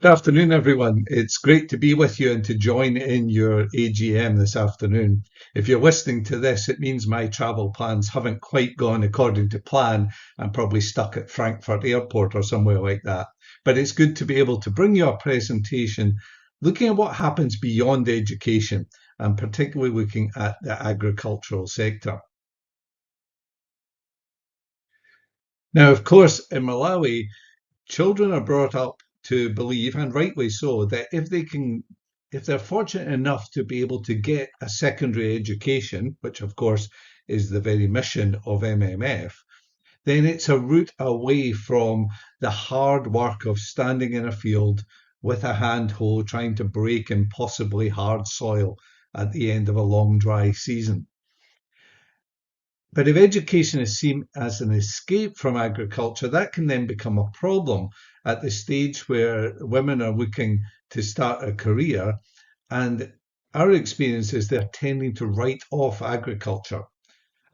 Good afternoon, everyone. It's great to be with you and to join in your AGM this afternoon. If you're listening to this, it means my travel plans haven't quite gone according to plan. I'm probably stuck at Frankfurt Airport or somewhere like that. But it's good to be able to bring you a presentation looking at what happens beyond education and particularly looking at the agricultural sector. Now, of course, in Malawi, children are brought up to believe, and rightly so, that if they're fortunate enough to be able to get a secondary education, which of course is the very mission of MMF, then it's a route away from the hard work of standing in a field with a hand hoe trying to break impossibly hard soil at the end of a long dry season. But if education is seen as an escape from agriculture, that can then become a problem at the stage where women are looking to start a career. And our experience is they're tending to write off agriculture.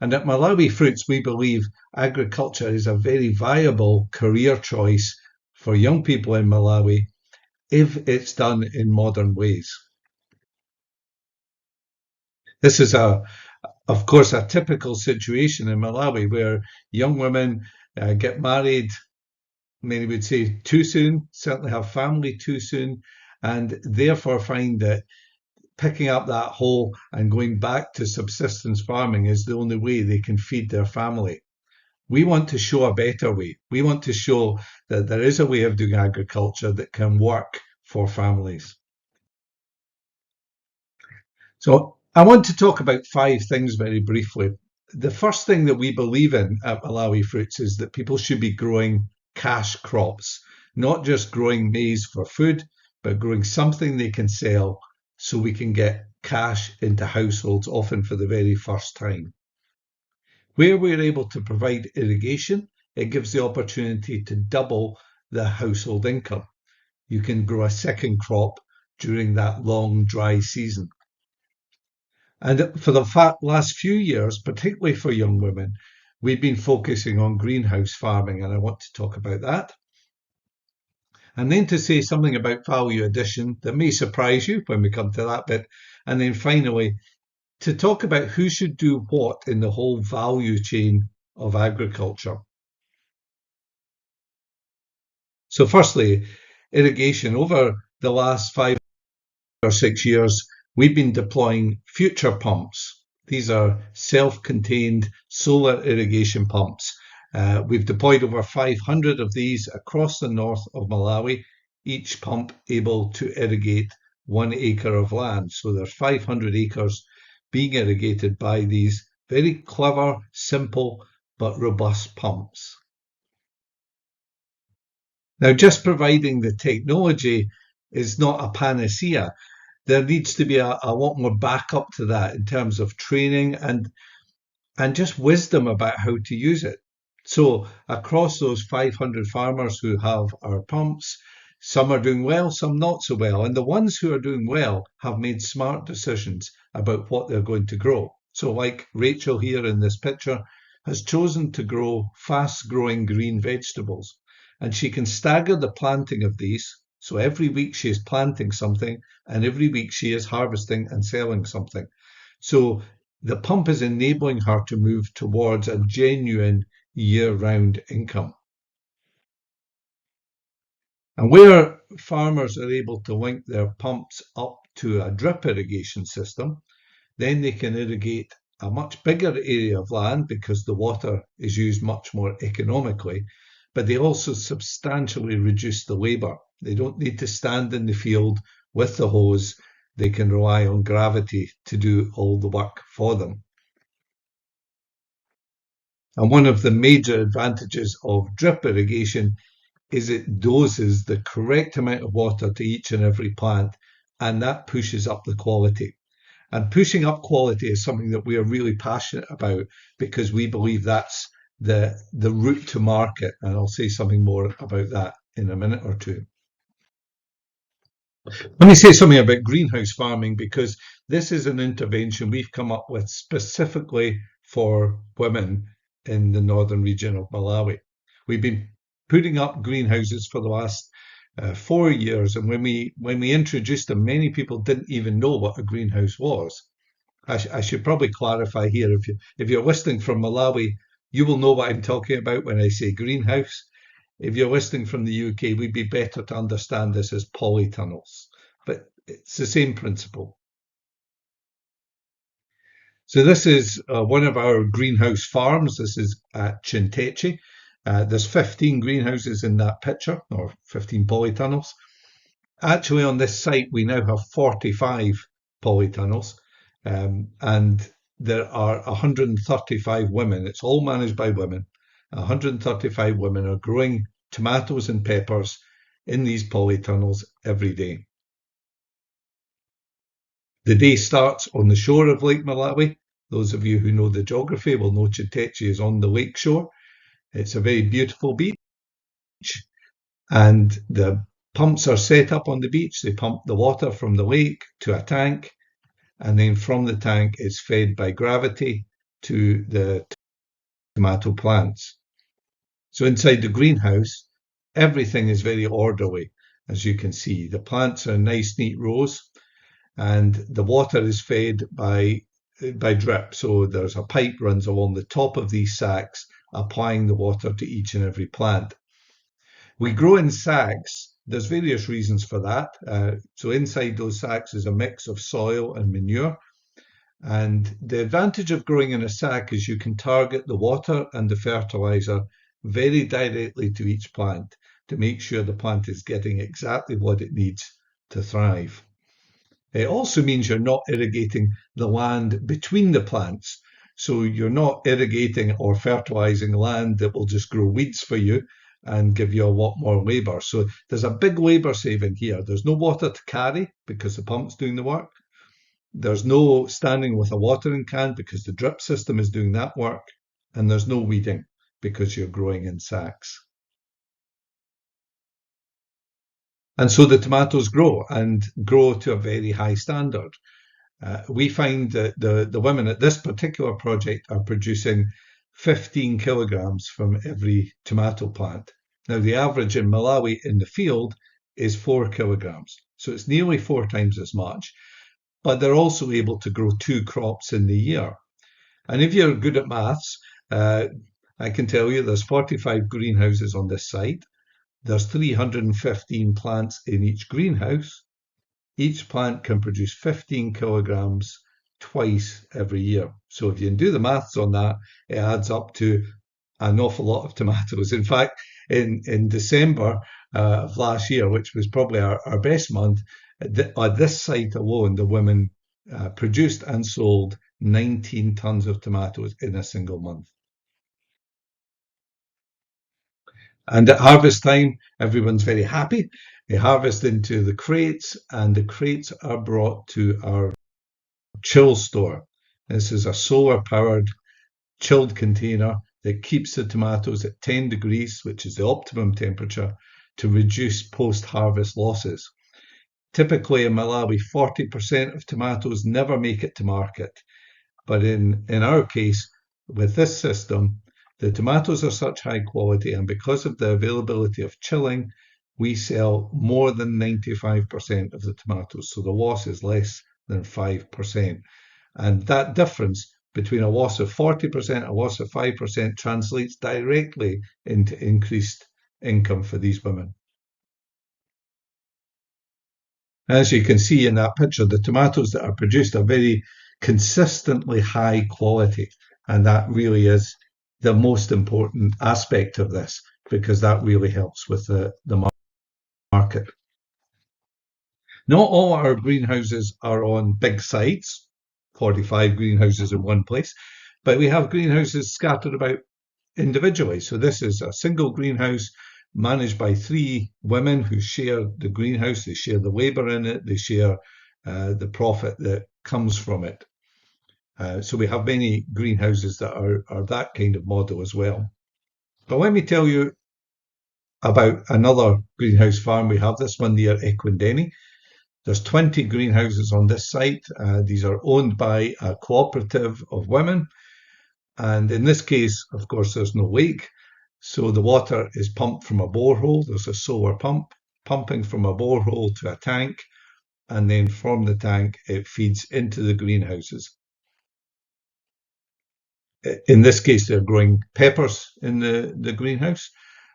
And at Malawi Fruits, we believe agriculture is a very viable career choice for young people in Malawi if it's done in modern ways. This is of course, a typical situation in Malawi where young women get married, many would say too soon, certainly have family too soon, and therefore find that picking up that hoe and going back to subsistence farming is the only way they can feed their family. We want to show a better way. We want to show that there is a way of doing agriculture that can work for families. So I want to talk about five things very briefly. The first thing that we believe in at Malawi Fruits is that people should be growing cash crops, not just growing maize for food, but growing something they can sell so we can get cash into households, often for the very first time. Where we're able to provide irrigation, it gives the opportunity to double the household income. You can grow a second crop during that long dry season. And for the last few years, particularly for young women, we've been focusing on greenhouse farming, and I want to talk about that. And then to say something about value addition that may surprise you when we come to that bit. And then finally, to talk about who should do what in the whole value chain of agriculture. So firstly, irrigation. Over the last 5 or 6 years, we've been deploying future pumps. These are self-contained solar irrigation pumps. We've deployed over 500 of these across the north of Malawi, each pump able to irrigate 1 acre of land. So there's 500 acres being irrigated by these very clever, simple, but robust pumps. Now, just providing the technology is not a panacea. There needs to be a lot more backup to that in terms of training and just wisdom about how to use it. So across those 500 farmers who have our pumps, some are doing well, some not so well. And the ones who are doing well have made smart decisions about what they're going to grow. So like Rachel here in this picture has chosen to grow fast growing green vegetables, and she can stagger the planting of these. So every week she is planting something, and every week she is harvesting and selling something. So the pump is enabling her to move towards a genuine year-round income. And where farmers are able to link their pumps up to a drip irrigation system, then they can irrigate a much bigger area of land because the water is used much more economically, but they also substantially reduce the labour. They don't need to stand in the field with the hose. They can rely on gravity to do all the work for them. And one of the major advantages of drip irrigation is it doses the correct amount of water to each and every plant, and that pushes up the quality. And pushing up quality is something that we are really passionate about because we believe that's the route to market. And I'll say something more about that in a minute or two. Let me say something about greenhouse farming because this is an intervention we've come up with specifically for women in the northern region of Malawi. We've been putting up greenhouses for the last 4 years. And when we introduced them, many people didn't even know what a greenhouse was. I should probably clarify here, if you're listening from Malawi, you will know what I'm talking about when I say greenhouse. If you're listening from the UK, we'd be better to understand this as polytunnels, but it's the same principle. So this is one of our greenhouse farms. This is at Chinteche. There's 15 greenhouses in that picture, or 15 polytunnels. Actually, on this site, we now have 45 polytunnels, and there are 135 women. It's all managed by women. 135 women are growing tomatoes and peppers in these polytunnels every day. The day starts on the shore of Lake Malawi. Those of you who know the geography will know Chinteche is on the lake shore. It's a very beautiful beach, and the pumps are set up on the beach. They pump the water from the lake to a tank, and then from the tank it's fed by gravity to the tomato plants. So inside the greenhouse, everything is very orderly, as you can see. The plants are in nice, neat rows, and the water is fed by drip. So there's a pipe runs along the top of these sacks, applying the water to each and every plant. We grow in sacks. There's various reasons for that. So inside those sacks is a mix of soil and manure. And the advantage of growing in a sack is you can target the water and the fertilizer very directly to each plant to make sure the plant is getting exactly what it needs to thrive. It also means you're not irrigating the land between the plants. So you're not irrigating or fertilizing land that will just grow weeds for you and give you a lot more labour. So there's a big labour saving here. There's no water to carry because the pump's doing the work. There's no standing with a watering can because the drip system is doing that work. And there's no weeding because you're growing in sacks. And so the tomatoes grow and grow to a very high standard. We find that the women at this particular project are producing 15 kilograms from every tomato plant. Now, the average in Malawi in the field is 4 kilograms. So it's nearly 4 times as much. But they're also able to grow 2 crops in the year. And if you're good at maths, I can tell you there's 45 greenhouses on this site. There's 315 plants in each greenhouse. Each plant can produce 15 kilograms twice every year. So if you can do the maths on that, it adds up to an awful lot of tomatoes. In fact, in December of last year, which was probably our best month, at this site alone, the women produced and sold 19 tons of tomatoes in a single month. And at harvest time, everyone's very happy. They harvest into the crates, and the crates are brought to our chill store. This is a solar-powered chilled container that keeps the tomatoes at 10 degrees, which is the optimum temperature, to reduce post-harvest losses. Typically in Malawi, 40% of tomatoes never make it to market. But in our case, with this system, the tomatoes are such high quality, and because of the availability of chilling, we sell more than 95% of the tomatoes. So the loss is less than 5%. And that difference between a loss of 40%, a loss of 5% translates directly into increased income for these women. As you can see in that picture, the tomatoes that are produced are very consistently high quality. And that really is the most important aspect of this, because that really helps with the market. Not all our greenhouses are on big sites, 45 greenhouses in one place, but we have greenhouses scattered about individually. So this is a single greenhouse managed by 3 women who share the greenhouse. They share the labour in it. They share the profit that comes from it. So we have many greenhouses that are that kind of model as well. But let me tell you about another greenhouse farm. We have this one near Ekwindeni. There's 20 greenhouses on this site. These are owned by a cooperative of women. And in this case, of course, there's no lake. So the water is pumped from a borehole. There's a solar pump. pumping from a borehole to a tank, and then from the tank it feeds into the greenhouses. In this case, they're growing peppers in the greenhouse.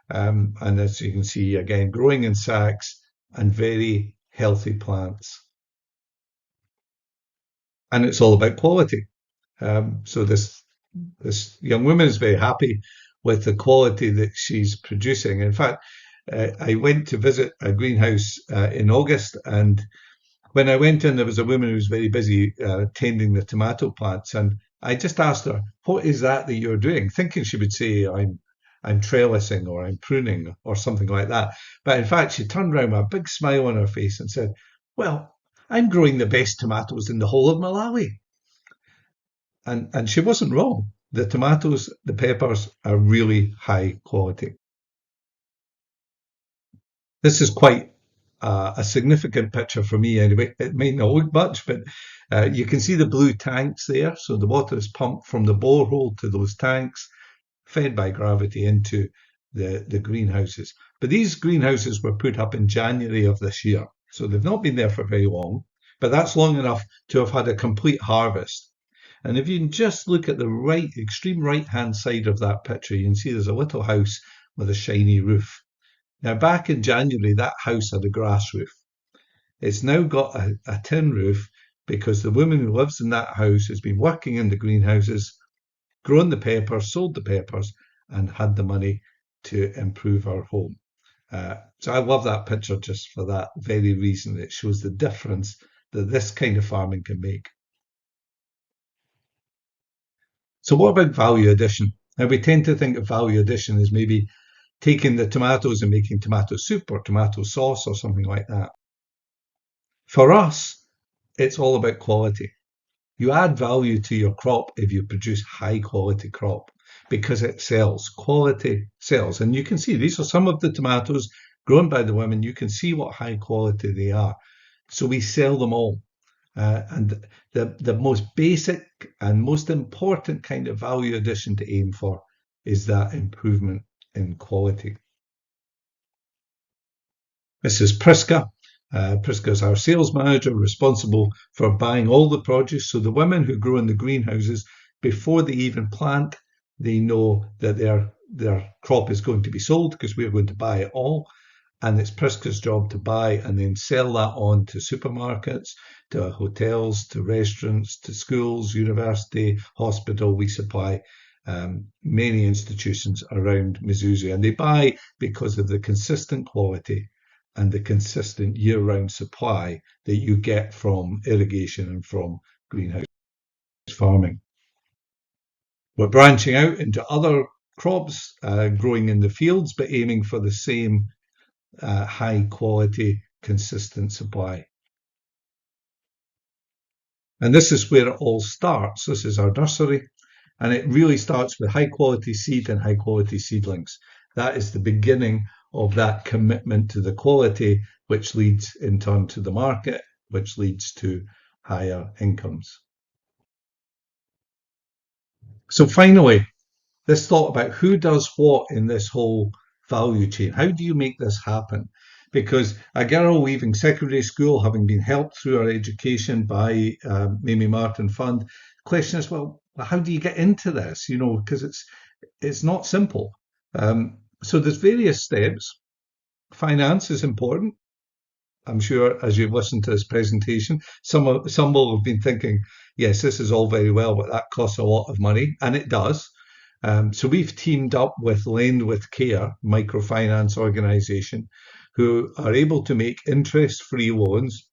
And as you can see, again, growing in sacks and very healthy plants. And it's all about quality. So this young woman is very happy with the quality that she's producing. In fact, I went to visit a greenhouse in August, and when I went in, there was a woman who was very busy tending the tomato plants, and I just asked her, "What is that you're doing?" Thinking she would say, I'm trellising or I'm pruning or something like that. But in fact, she turned around with a big smile on her face and said, "Well, I'm growing the best tomatoes in the whole of Malawi." And she wasn't wrong. The tomatoes, the peppers are really high quality. This is quite a significant picture for me anyway. It may not look much, but you can see the blue tanks there. So the water is pumped from the borehole to those tanks, fed by gravity into the greenhouses. But these greenhouses were put up in January of this year. So they've not been there for very long, but that's long enough to have had a complete harvest. And if you can just look at the right, extreme right hand side of that picture, you can see there's a little house with a shiny roof. Now, back in January, that house had a grass roof. It's now got a tin roof because the woman who lives in that house has been working in the greenhouses, grown the peppers, sold the peppers, and had the money to improve her home. So I love that picture just for that very reason. It shows the difference that this kind of farming can make. So what about value addition? Now we tend to think of value addition as maybe taking the tomatoes and making tomato soup or tomato sauce or something like that. For us, it's all about quality. You add value to your crop if you produce high quality crop because it sells. Quality sells. And you can see these are some of the tomatoes grown by the women. You can see what high quality they are. So we sell them all. And the most basic and most important kind of value addition to aim for is that improvement in quality. This is Priska. Priska is our sales manager responsible for buying all the produce. So the women who grow in the greenhouses, before they even plant, they know that their crop is going to be sold because we're going to buy it all. And it's Priska's job to buy and then sell that on to supermarkets, to hotels, to restaurants, to schools, university, hospital. We supply many institutions around Mzuzu, and they buy because of the consistent quality and the consistent year-round supply that you get from irrigation and from greenhouse farming. We're branching out into other crops, growing in the fields, but aiming for the same high quality, consistent supply. And this is where it all starts. This is our nursery, and it really starts with high quality seed and high quality seedlings. That is the beginning of that commitment to the quality, which leads in turn to the market, which leads to higher incomes. So finally, this thought about who does what in this whole value chain. How do you make this happen? Because a girl leaving secondary school, having been helped through her education by Mamie Martin Fund, the question is, well, how do you get into this? You know, because it's not simple. So there's various steps. Finance is important. I'm sure as you've listened to this presentation, some will have been thinking, yes, this is all very well, but that costs a lot of money, and it does. So we've teamed up with Lend with Care microfinance organisation, who are able to make interest-free loans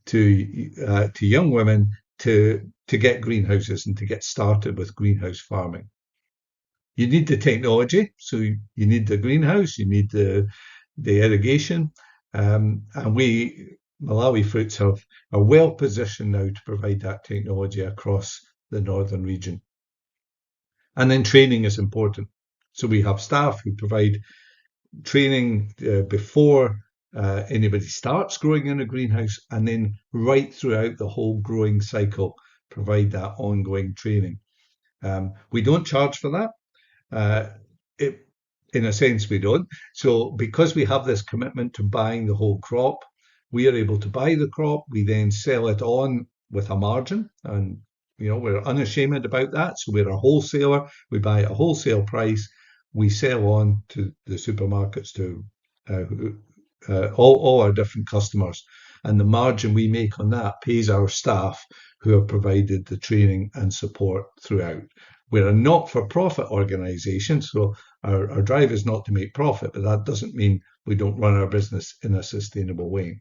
to young women to get greenhouses and to get started with greenhouse farming. You need the technology, so you need the greenhouse, you need the irrigation, and we Malawi Fruits are well positioned now to provide that technology across the northern region. And then training is important. So we have staff who provide training before anybody starts growing in a greenhouse, and then right throughout the whole growing cycle, provide that ongoing training. We don't charge for that. in a sense, we don't. So because we have this commitment to buying the whole crop, we are able to buy the crop. We then sell it on with a margin, and we're unashamed about that. So we're a wholesaler. We buy at a wholesale price. We sell on to the supermarkets, to all our different customers, and the margin we make on that pays our staff who have provided the training and support throughout. We're a not-for-profit organisation, so our drive is not to make profit, but that doesn't mean we don't run our business in a sustainable way.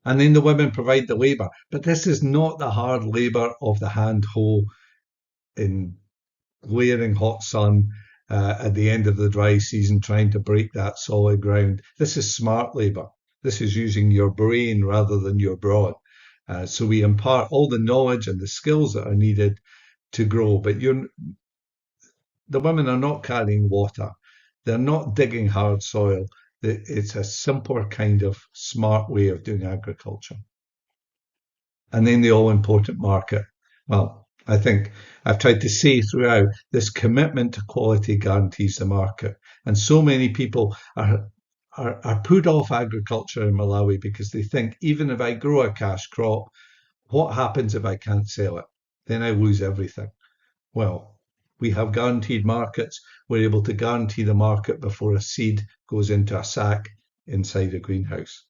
And then the women provide the labour, but this is not the hard labour of the hand hoe in glaring hot sun at the end of the dry season trying to break that solid ground. This is smart labour. This is using your brain rather than your brawn. So we impart all the knowledge and the skills that are needed to grow, but the women are not carrying water. They're not digging hard soil. It's a simpler kind of smart way of doing agriculture. And then the all-important market. Well, I think I've tried to say throughout, this commitment to quality guarantees the market. And so many people are put off agriculture in Malawi because they think, even if I grow a cash crop, what happens if I can't sell it? Then I lose everything. Well, we have guaranteed markets. We're able to guarantee the market before a seed goes into a sack inside a greenhouse.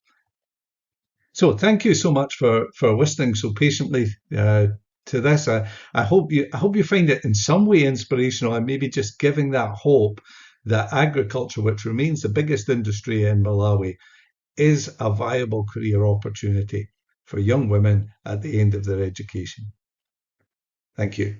So thank you so much for listening so patiently to this. I hope you find it in some way inspirational, and maybe just giving that hope that agriculture, which remains the biggest industry in Malawi, is a viable career opportunity for young women at the end of their education. Thank you.